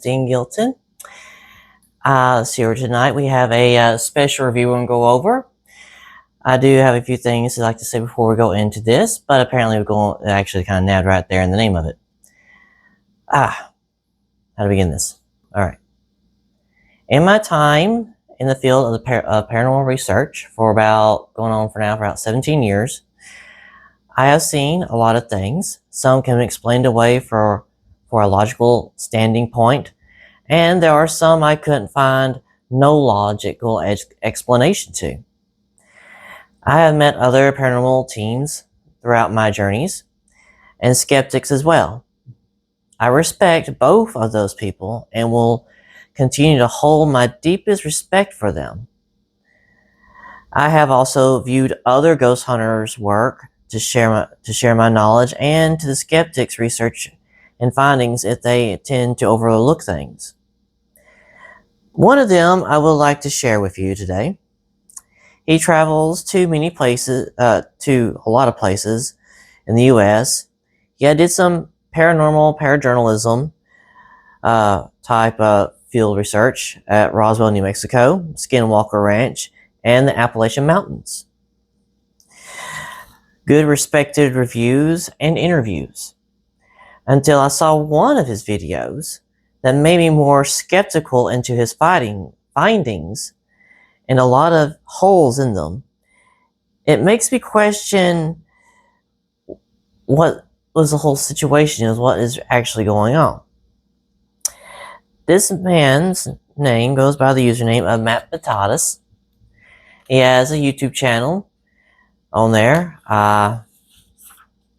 Gilton. So tonight we have a special review we're going to go over. I do have a few things I'd like to say before we go into this, but apparently we're going to actually kind of nabbed right there in the name of it. How to begin this? All right. In my time in the field of paranormal research for about 17 years, I have seen a lot of things. Some can be explained away for a logical standing point, and there are some I couldn't find no logical explanation to. I have met other paranormal teams throughout my journeys, and skeptics as well. I respect both of those people and will continue to hold my deepest respect for them. I have also viewed other ghost hunters' work to share my knowledge, and to the skeptics' research and findings if they tend to overlook things. One of them I would like to share with you today. He travels to a lot of places in the U.S. Yeah, did some parajournalism type of field research at Roswell, New Mexico, Skinwalker Ranch, and the Appalachian Mountains. Good respected reviews and interviews. Until I saw one of his videos that made me more skeptical into his findings and a lot of holes in them. It makes me question what was the whole situation is, what is actually going on. This man's name goes by the username of Matt Batista. He has a YouTube channel on there, on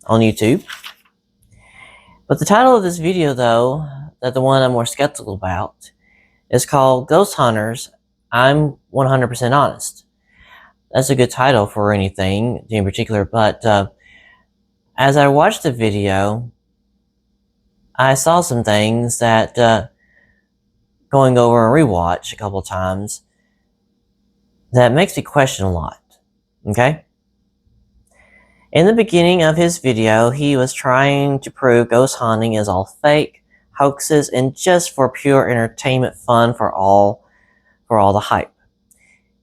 YouTube. But the title of this video, though, that the one I'm more skeptical about, is called Ghost Hunters, I'm 100% Honest. That's a good title for anything in particular, but as I watched the video, I saw some things that, going over a rewatch a couple of times, that makes me question a lot, okay? In the beginning of his video, he was trying to prove ghost hunting is all fake, hoaxes, and just for pure entertainment fun for all the hype.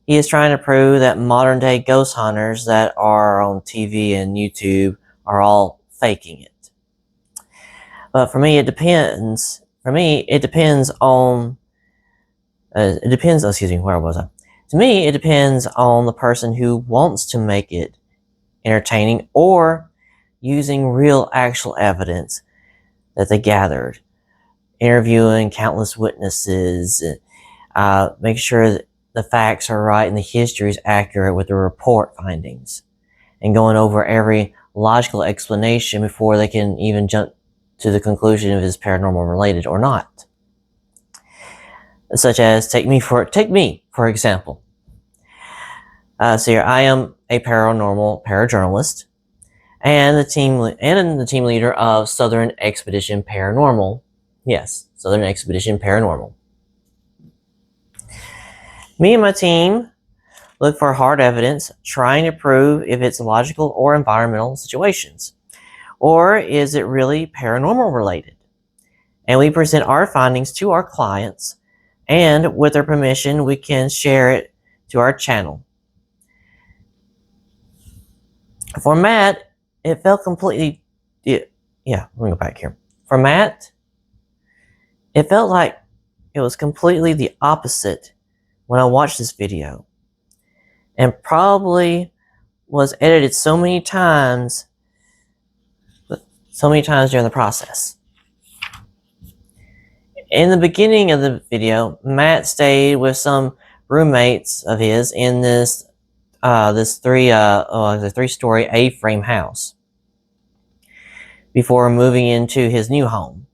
He is trying to prove that modern day ghost hunters that are on TV and YouTube are all faking it. But for me, it depends. For me, it depends on. Excuse me, where was I? To me, it depends on the person who wants to make it entertaining or using real actual evidence that they gathered, interviewing countless witnesses, make sure that the facts are right and the history is accurate with the report findings, and going over every logical explanation before they can even jump to the conclusion if it's paranormal related or not. Such as take me for example. So here I am a parajournalist, and the team leader of Southern Expedition Paranormal. Yes, Southern Expedition Paranormal. Me and my team look for hard evidence, trying to prove if it's logical or environmental situations, or is it really paranormal related. And we present our findings to our clients, and with their permission, we can share it to our channel. For Matt, it felt completely, let me go back here. For Matt, it felt like it was completely the opposite when I watched this video, and probably was edited so many times during the process. In the beginning of the video, Matt stayed with some roommates of his in this three-story A-frame house before moving into his new home.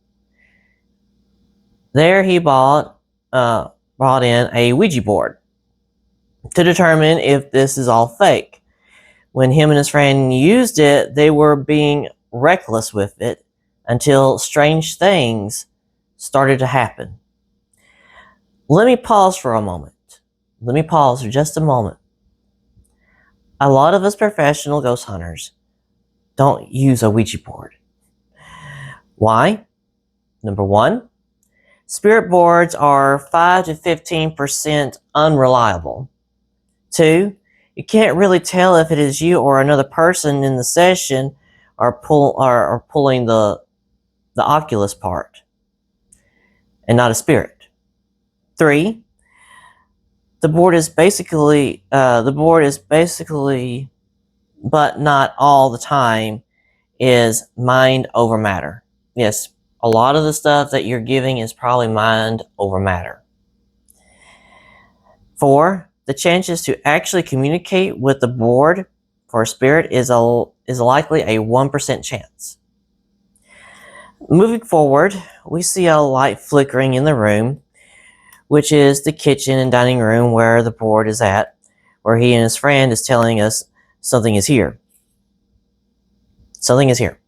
There he brought in a Ouija board to determine if this is all fake. When him and his friend used it, they were being reckless with it until strange things started to happen. Let me pause for a moment. Let me pause for just a moment. A lot of us professional ghost hunters don't use a Ouija board. Why? Number one, Spirit boards are 5 to 15% unreliable. 2, you can't really tell if it is you or another person in the session are pulling the Oculus part and not a spirit. 3, the board is basically, but not all the time, is mind over matter. Yes, a lot of the stuff that you're giving is probably mind over matter. 4, the chances to actually communicate with the board for a spirit is likely a 1% chance. Moving forward, we see a light flickering in the room, which is the kitchen and dining room where the board is at, where he and his friend is telling us something is here. Something is here.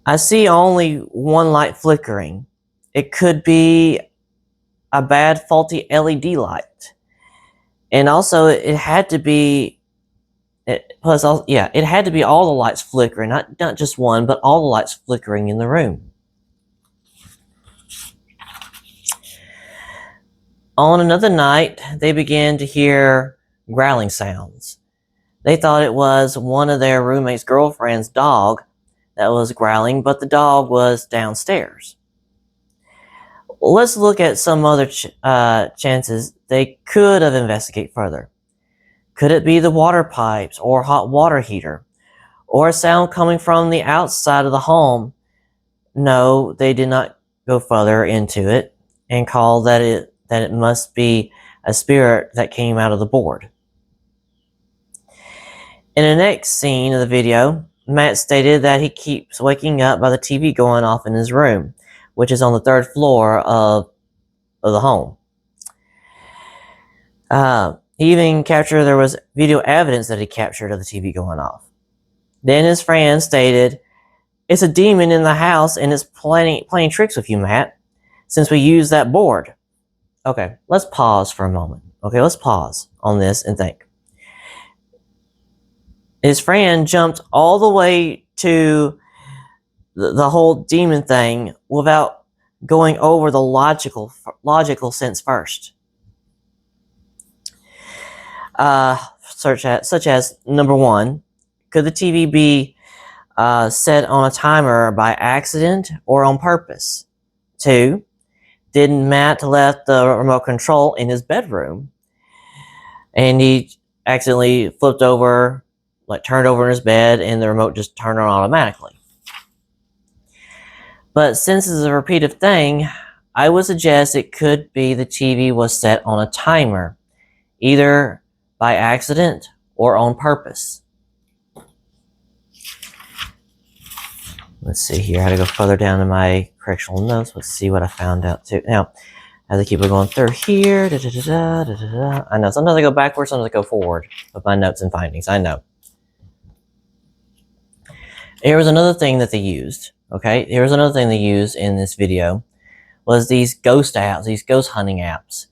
I see only one light flickering. It could be a bad faulty LED light. And also it had to be it had to be all the lights flickering, not just one, but all the lights flickering in the room. On another night, they began to hear growling sounds. They thought it was one of their roommate's girlfriend's dog that was growling, but the dog was downstairs. Let's look at some other chances they could have investigated further. Could it be the water pipes or hot water heater? Or a sound coming from the outside of the home? No, they did not go further into it and call that it must be a spirit that came out of the board. In the next scene of the video, Matt stated that he keeps waking up by the TV going off in his room, which is on the 3rd floor of the home. He even captured, there was video evidence that he captured of the TV going off. Then his friend stated, "It's a demon in the house and it's playing tricks with you, Matt, since we use that board." Okay, let's pause for a moment. Okay, let's pause on this and think. His friend jumped all the way to the whole demon thing without going over the logical sense first. Such as number 1, could the TV be set on a timer by accident or on purpose? 2, did Matt left the remote control in his bedroom and he accidentally flipped over, turned over in his bed, and the remote just turned on automatically? But since it's a repeated thing, I would suggest it could be the TV was set on a timer, either by accident or on purpose. Let's see here. I had to go further down in my correctional notes. Let's see what I found out too. Now, as I keep going through here, I know sometimes I go backwards, sometimes I go forward with my notes and findings. I know. Here was another thing that they used. Okay, here was another thing they used in this video was these ghost apps, these ghost hunting apps.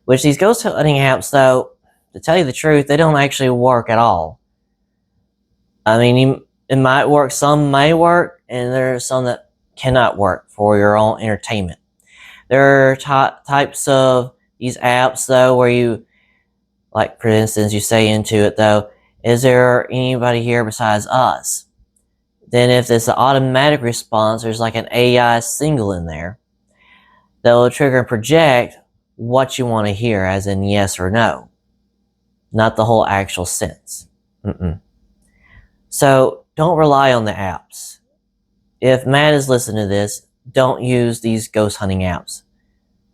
Which these ghost hunting apps, though, to tell you the truth, they don't actually work at all. I mean, it might work, some may work, and there are some that cannot work for your own entertainment. There are types of these apps, though, where you, for instance, you say into it, though, is there anybody here besides us? Then if it's an automatic response, there's like an AI single in there that will trigger and project what you want to hear, as in yes or no. Not the whole actual sense. So don't rely on the apps. If Matt is listening to this, don't use these ghost hunting apps.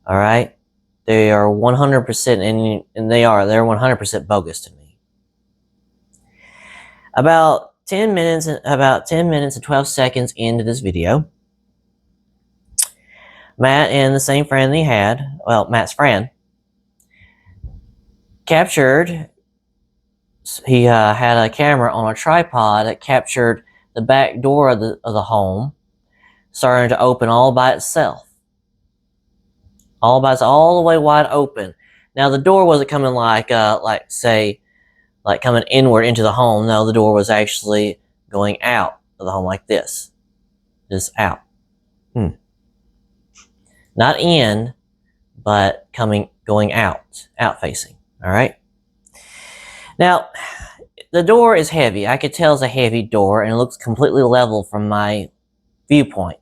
Alright? They are 100%, and they're 100% bogus to me. About 10 minutes and 12 seconds into this video, Matt and the same friend he had, Matt's friend, captured, he had a camera on a tripod that captured the back door of the home starting to open all by itself. All the way wide open. Now the door wasn't coming coming inward into the home. No, the door was actually going out of the home like this. Just out. Not in, but going out facing. All right. Now, the door is heavy. I could tell it's a heavy door, and it looks completely level from my viewpoint.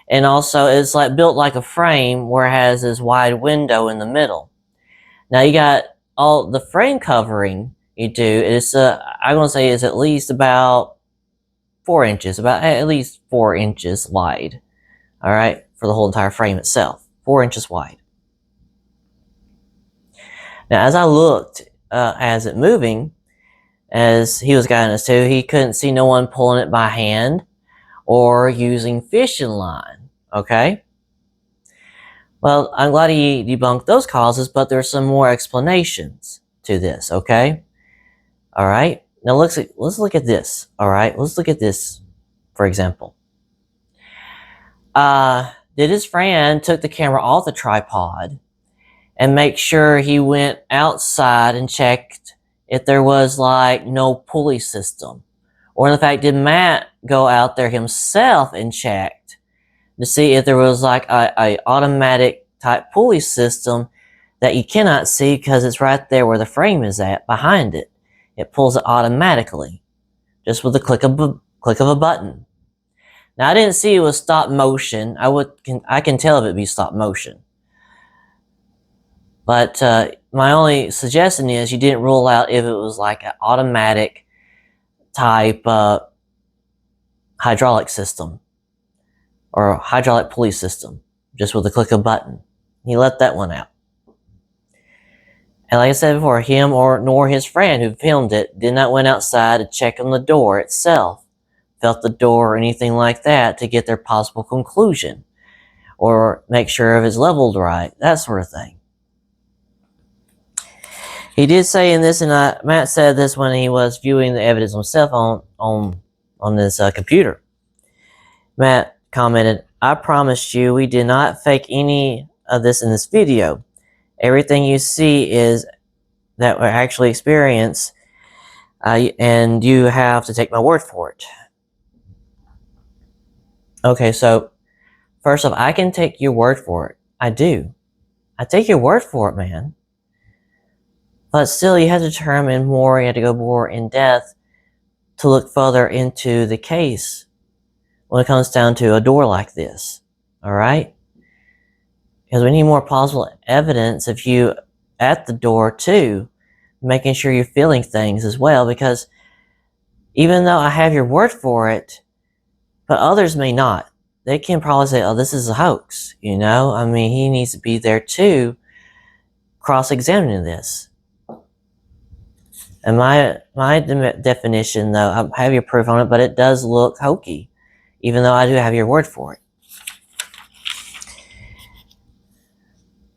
And also, it's like built like a frame where it has this wide window in the middle. Now, you got all the frame covering you do is, I'm going to say, is at least about 4 inches, about at least 4 inches wide. All right, for the whole entire frame itself, 4 inches wide. Now, as I looked as it moving, as he was guiding us to, he couldn't see no one pulling it by hand or using fishing line. Okay. Well, I'm glad he debunked those causes, but there's some more explanations to this. Okay. All right. Now let's look at this. All right. Let's look at this, for example. Did his friend took the camera off the tripod and make sure he went outside and checked if there was like no pulley system? Or in fact, did Matt go out there himself and checked to see if there was like a automatic type pulley system that you cannot see because it's right there where the frame is at behind it? It pulls it automatically, just with the click of a button. Now I didn't see it was stop motion. I can tell if it be stop motion. But my only suggestion is you didn't rule out if it was like an automatic type hydraulic system or hydraulic pulley system, just with a click of a button. He let that one out. And like I said before, him nor his friend who filmed it did not went outside to check on the door itself, felt the door or anything like that to get their possible conclusion or make sure if it's leveled right, that sort of thing. He did say in this, and Matt said this when he was viewing the evidence himself on this computer. Matt commented, "I promised you we did not fake any of this in this video. Everything you see is that we actually experience, and you have to take my word for it." Okay, so first off, I can take your word for it. I do. I take your word for it, man. But still, you have to determine more, you have to go more in depth to look further into the case when it comes down to a door like this. All right? Because we need more possible evidence of you at the door too, making sure you're feeling things as well. Because even though I have your word for it, but others may not. They can probably say, "Oh, this is a hoax." You know, I mean, he needs to be there too, cross-examining this. And my definition, though, I have your proof on it, but it does look hokey, even though I do have your word for it.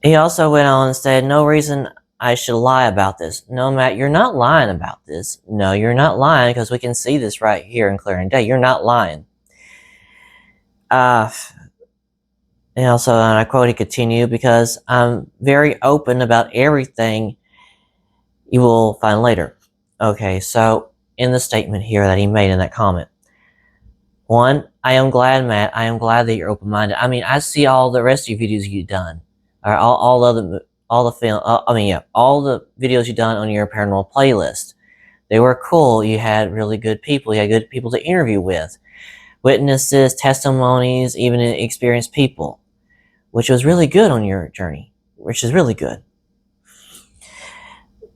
He also went on and said, "No reason I should lie about this." No, Matt, you're not lying about this. No, you're not lying because we can see this right here in clear and day. You're not lying. And also, and I quote, he continued, "Because I'm very open about everything you will find later." Okay, so in the statement here that he made in that comment, one, I am glad, Matt. I am glad that you're open-minded. I mean, I see all the rest of your videos you've done, or all the videos you've done on your paranormal playlist. They were cool. You had really good people. You had good people to interview with, witnesses, testimonies, even experienced people, which was really good on your journey, which is really good.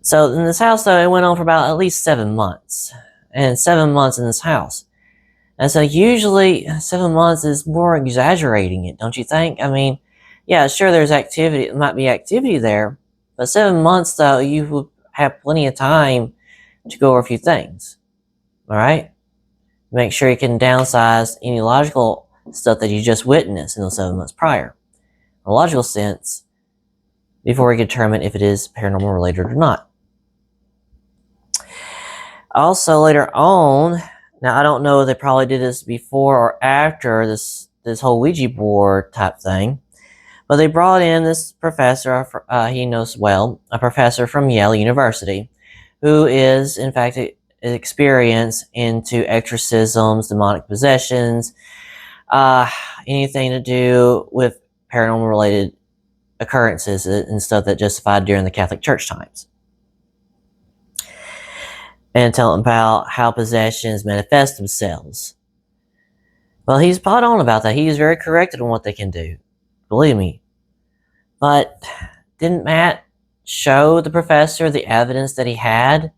So in this house, though, it went on for about at least 7 months. And 7 months in this house. And so usually 7 months is more exaggerating it, don't you think? I mean, yeah, sure, there's activity. It might be activity there. But 7 months, though, you would have plenty of time to go over a few things. All right? Make sure you can downsize any logical stuff that you just witnessed in those 7 months prior. In a logical sense, before we can determine if it is paranormal related or not. Also, later on, now I don't know if they probably did this before or after this whole Ouija board type thing, but they brought in this professor, he knows well, a professor from Yale University, who is, in fact, experienced into exorcisms, demonic possessions, anything to do with paranormal related occurrences and stuff that justified during the Catholic Church times. And telling about how possessions manifest themselves. Well, he's spot on about that. He is very correct on what they can do. Believe me. But didn't Matt show the professor the evidence that he had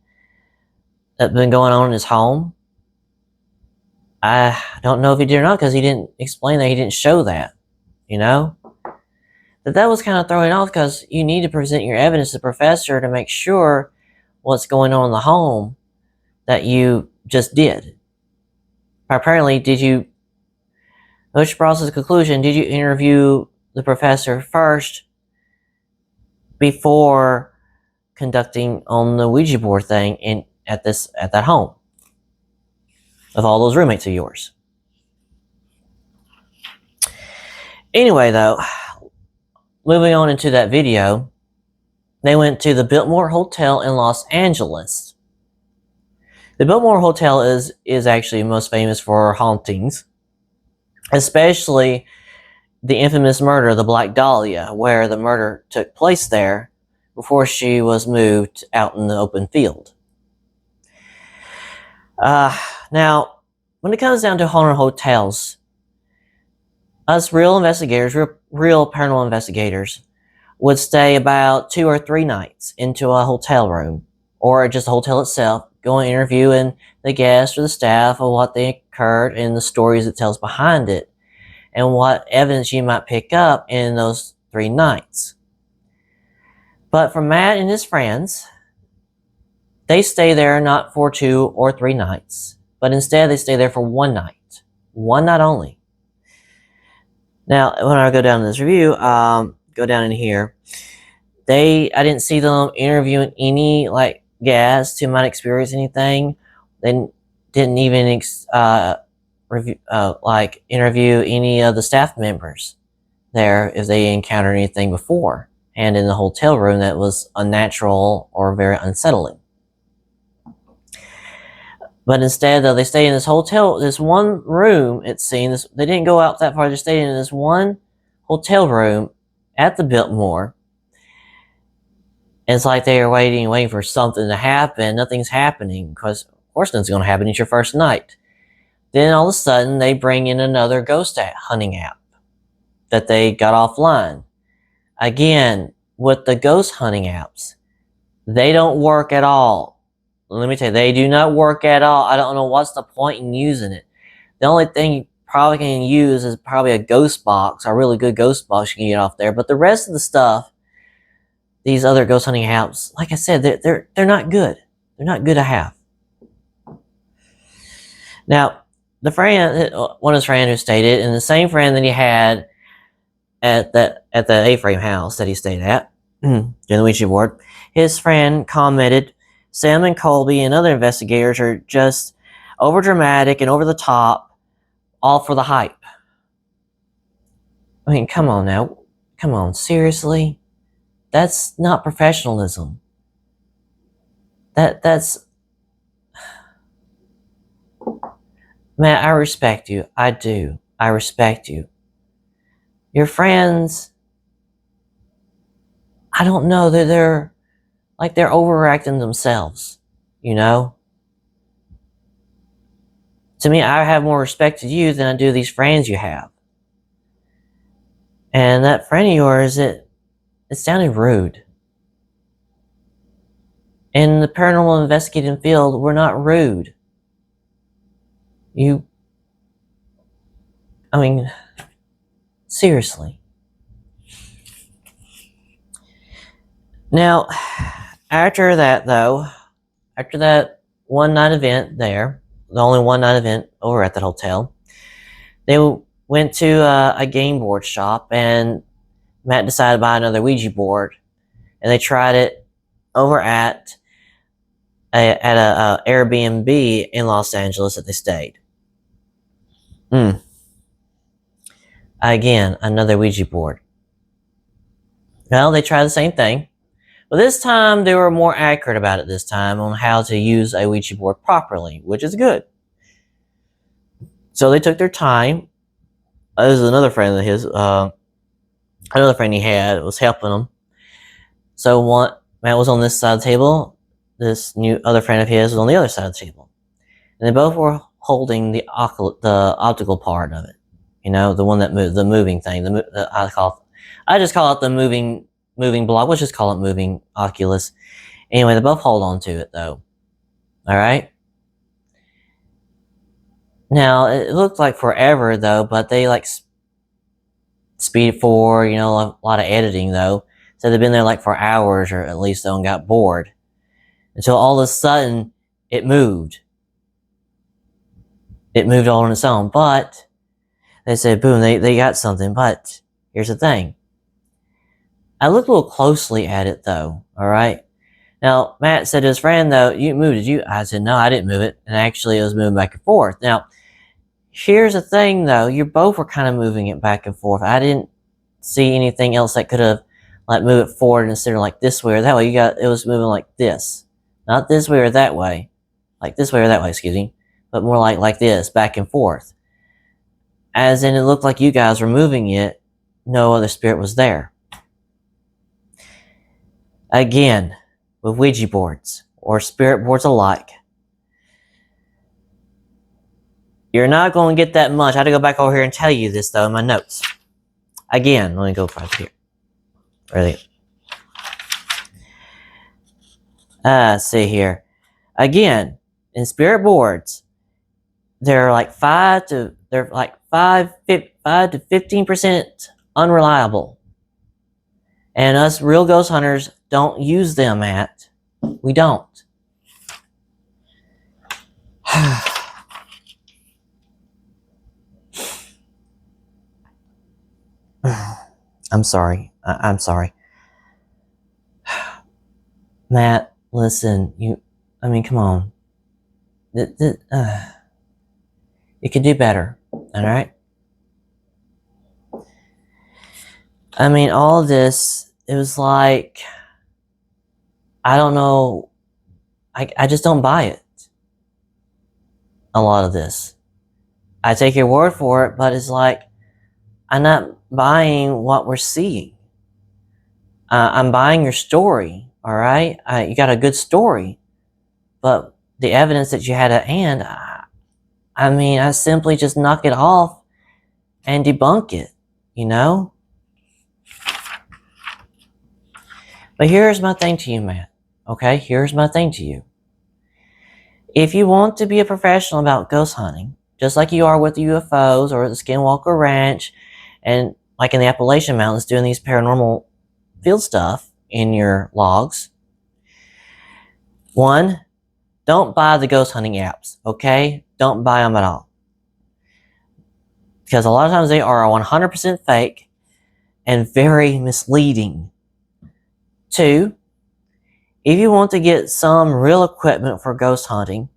that's been going on in his home? I don't know if he did or not, because he didn't explain that. He didn't show that, you know? That was kind of throwing off, because you need to present your evidence to the professor to make sure what's going on in the home that you just did. Apparently, which brought us to the conclusion, did you interview the professor first before conducting on the Ouija board thing at that home of all those roommates of yours? Anyway, though, moving on into that video, they went to the Biltmore Hotel in Los Angeles. The Biltmore Hotel is actually most famous for hauntings, especially the infamous murder of the Black Dahlia, where the murder took place there before she was moved out in the open field. Now, when it comes down to haunted hotels, us real investigators, real paranormal investigators, would stay about 2 or 3 nights into a hotel room, or just the hotel itself, going interviewing the guests or the staff of what they occurred and the stories it tells behind it, and what evidence you might pick up in those 3 nights. But for Matt and his friends, they stay there not for 2 or 3 nights, but instead they stay there for 1 night. 1 night only. Now, when I go down in this review, go down in here, I didn't see them interviewing any, guests who might experience anything. They didn't even interview any of the staff members there if they encountered anything before, and in the hotel room that was unnatural or very unsettling. But instead, though, they stayed in this hotel, this one room, it seems. They didn't go out that far, they stayed in this one hotel room at the Biltmore. And it's like they were waiting for something to happen. Nothing's happening, because of course nothing's going to happen. It's your first night. Then all of a sudden, they bring in another ghost hunting app that they got offline. Again, with the ghost hunting apps, they don't work at all. Let me tell you, they do not work at all. I don't know what's the point in using it. The only thing you probably can use is probably a ghost box, a really good ghost box you can get off there. But the rest of the stuff, these other ghost hunting apps, like I said, they're not good. They're not good to have. Now, one of his friends who stated, and the same friend that he had at the A-frame house that he stayed at during the Ouija board, his friend commented, Sam and Colby and other investigators are just overdramatic and over the top, all for the hype. I mean, come on now. Come on, seriously? That's not professionalism. That's... Matt, I respect you. I do. I respect you. Your friends, I don't know, they're overacting themselves, you know? To me, I have more respect to you than I do these friends you have. And that friend of yours, it sounded rude. In the paranormal investigating field, we're not rude. Seriously. Now, after that one night event there, the only one night event over at that hotel, they went to a game board shop, and Matt decided to buy another Ouija board, and they tried it over at a Airbnb in Los Angeles that they stayed. Again, another Ouija board. Well, they tried the same thing. But this time, they were more accurate about it this time on how to use a Ouija board properly, which is good. So they took their time. This is another friend of his. another friend he had was helping him. So Matt was on this side of the table. This new other friend of his was on the other side of the table, and they both were holding the optical part of it. The one that moved, the moving thing. I just call it the moving block. Let's just call it moving Oculus. Anyway, they both hold on to it though. All right. Now it looked like forever though, but they like speed forward. A lot of editing though. So they've been there like for hours or at least though, and got bored until all of a sudden it moved. It moved all on its own, but they said, boom, they got something. But here's the thing. I looked a little closely at it though. All right. Now, Matt said to his friend, though, you moved, did you? I said, no, I didn't move it. And actually, it was moving back and forth. Now, here's the thing, though. You both were kind of moving it back and forth. I didn't see anything else that could have, like, moved it forward instead of, like, this way or that way. It was moving like this. Not this way or that way. Like this way or that way, excuse me. But more like this, back and forth. As in, it looked like you guys were moving it. No other spirit was there. Again, with Ouija boards or spirit boards alike, you're not going to get that much. I had to go back over here and tell you this though in my notes. Again, let me go right here. Really. Let's see here. Again, in spirit boards, they're like 5 to 15% unreliable. And us real ghost hunters don't use them, Matt. We don't. I'm sorry. I'm sorry. Matt, listen. Come on. You can do better. Alright? All of this, it was like, I don't know, I just don't buy it. A lot of this. I take your word for it, but it's like, I'm not buying what we're seeing. I'm buying your story, alright? You got a good story, but the evidence that you had at hand, I simply just knock it off and debunk it, But here's my thing to you, Matt. Okay, here's my thing to you. If you want to be a professional about ghost hunting, just like you are with UFOs or the Skinwalker Ranch, and like in the Appalachian Mountains doing these paranormal field stuff in your logs, one, don't buy the ghost hunting apps, okay? Don't buy them at all. Because a lot of times they are 100% fake and very misleading. Two, if you want to get some real equipment for ghost hunting,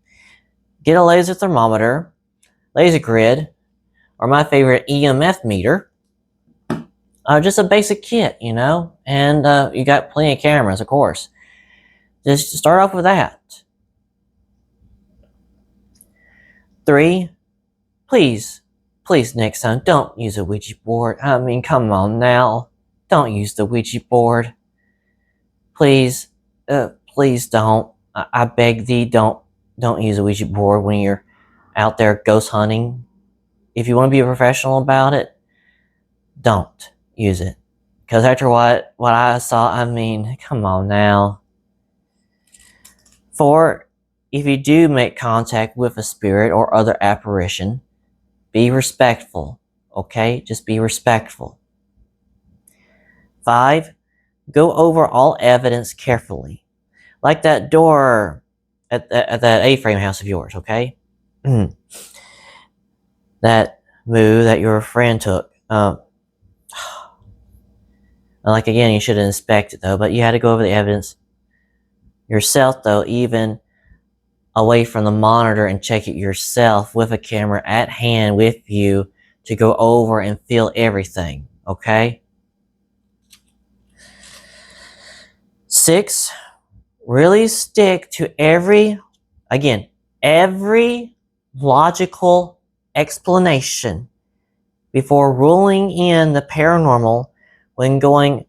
get a laser thermometer, laser grid, or my favorite EMF meter. Just a basic kit, and you got plenty of cameras, of course. Just start off with that. 3, please, next time, don't use a Ouija board. Come on now. Don't use the Ouija board. Please, please don't. I beg thee, don't use a Ouija board when you're out there ghost hunting. If you want to be a professional about it, don't use it. Because after what I saw, come on now. 4, if you do make contact with a spirit or other apparition, be respectful, okay? Just be respectful. 5, go over all evidence carefully. Like that door at that A-frame house of yours, okay? That move that your friend took. Like again, you should have inspected though, but you had to go over the evidence yourself though, even away from the monitor, and check it yourself with a camera at hand with you to go over and feel everything, okay? 6, really stick to every logical explanation before ruling in the paranormal when going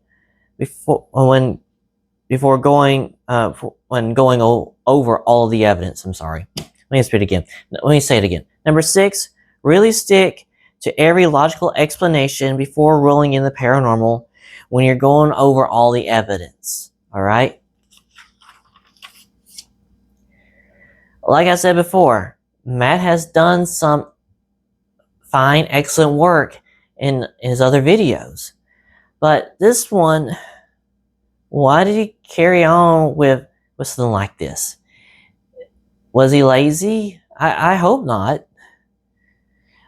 over all the evidence. I'm sorry. Let me say it again. Number 6, really stick to every logical explanation before ruling in the paranormal when you're going over all the evidence. All right? Like I said before, Matt has done some fine, excellent work in his other videos. But this one, why did he carry on with something like this? Was he lazy? I hope not.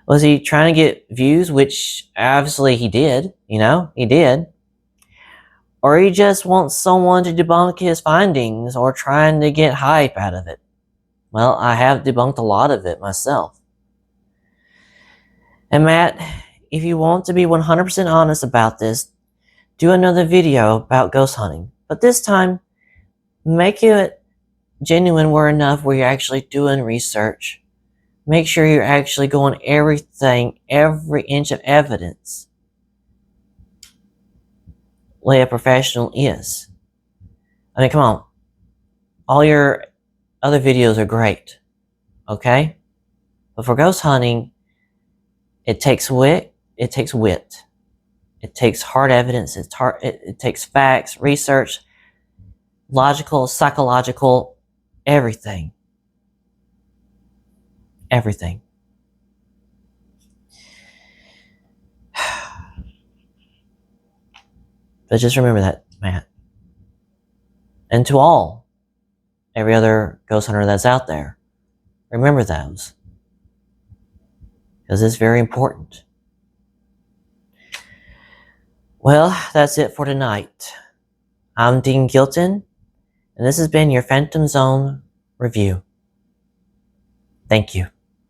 Was he trying to get views, which obviously he did, he did. Or he just wants someone to debunk his findings or trying to get hype out of it. Well, I have debunked a lot of it myself. And Matt, if you want to be 100% honest about this, do another video about ghost hunting. But this time, make it genuine enough where you're actually doing research. Make sure you're actually going everything, every inch of evidence, like a professional is. I mean, come on. All your other videos are great, okay? But for ghost hunting, it takes wit. It takes hard evidence. It takes facts, research, logical, psychological, everything. Everything. But just remember that, Matt. And to every other ghost hunter that's out there, remember those. Because it's very important. Well, that's it for tonight. I'm Dean Gilton, and this has been your Phantom Zone review. Thank you.